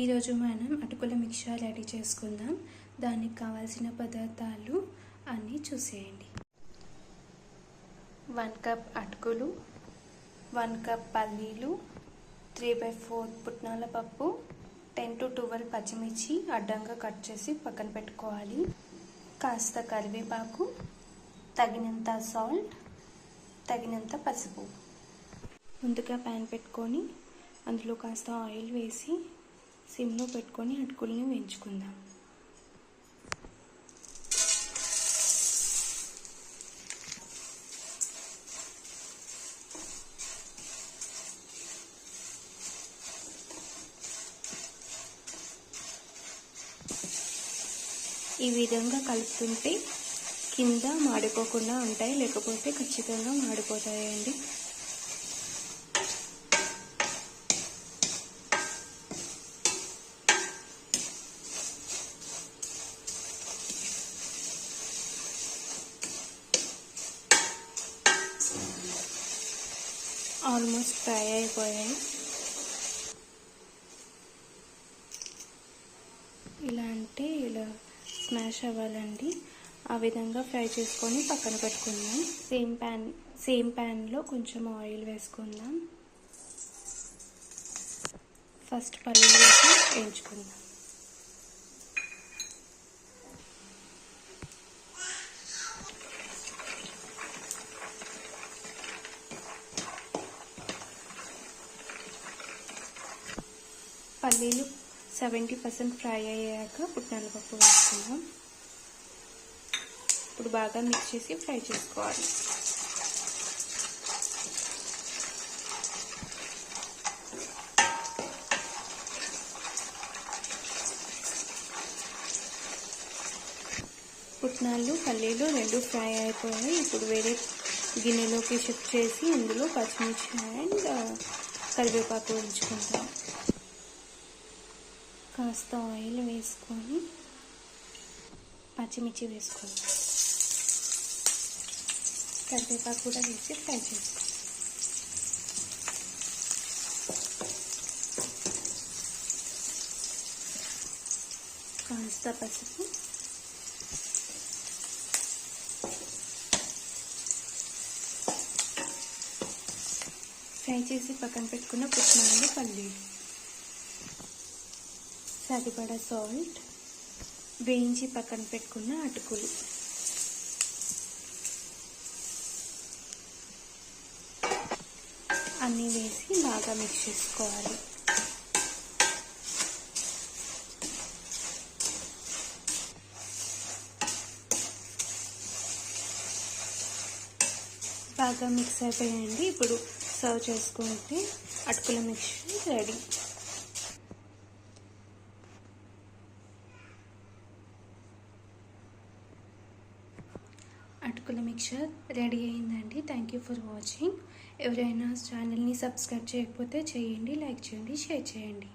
ఈరోజు మనం అటుకుల మిక్చర్ రెడీ చేసుకుందాం. దానికి కావాల్సిన పదార్థాలు అన్నీ చూసేయండి. 1 కప్ అటుకులు, 1 కప్ పల్లీలు, 3/4 పుట్నాల పప్పు, 10 to 12 పచ్చిమిర్చి అడ్డంగా కట్ చేసి పక్కన పెట్టుకోవాలి. కాస్త కరివేపాకు, తగినంత సాల్ట్, తగినంత పసుపు. ముందుగా ప్యాన్ పెట్టుకొని అందులో కాస్త ఆయిల్ వేసి సిమ్లో పెట్టుకొని అటుకుల్ని వేయించుకుందాం. ఈ విధంగా కలుపుతుంటే కింద మాడిపోకుండా ఉంటాయి, లేకపోతే ఖచ్చితంగా మాడిపోతాయండి. ఆల్మోస్ట్ ఫ్రై అయిపోయాయి. ఇలా అంటే ఇలా స్మాష్ అవ్వాలండి. ఆ విధంగా ఫ్రై చేసుకొని పక్కన పెట్టుకుందాం. సేమ్ ప్యాన్లో కొంచెం ఆయిల్ వేసుకుందాం. ఫస్ట్ పల్లీలు వేసి వేయించుకుందాం. పల్లీలు 70% ఫ్రై అయ్యాక పుట్నాల పప్పు వేసుకుందాం. ఇప్పుడు బాగా మిక్స్ చేసి ఫ్రై చేసుకోవాలి. పుట్నాలు పల్లీలు రెండు ఫ్రై అయిపోయాయి. ఇప్పుడు వేరే గిన్నెలోకి షిఫ్ట్ చేసి ఇందులో పచ్చిమిర్చి అండ్ కరివేపాకు ఉంచుకుంటాం. కాస్త ఆయిల్ వేసుకొని పచ్చిమిర్చి వేసుకోవాలి. కరివేపాకు కూడా వేసి ఫ్రై చేసుకోవాలి. కాస్త పసుపు, ఫ్రై చేసి పక్కన పెట్టుకున్న పుట్నాలు పల్లీలు, సరిపడా సాల్ట్, వేయించి పక్కన పెట్టుకున్న అటుకులు, అన్నీ వేసి బాగా మిక్స్ చేసుకోవాలి. బాగా మిక్స్ అయిపోయాయండి. ఇప్పుడు సర్వ్ చేసుకుంటే అటుకుల మిక్చర్ రెడీ. అటుకుల మిక్చర్ రెడీ అయిందండి. Thank you for watching. ఎవరైనా ఛానల్ని సబ్స్క్రైబ్ చేయకపోతే చేయండి, లైక్ చేయండి, షేర్ చేయండి.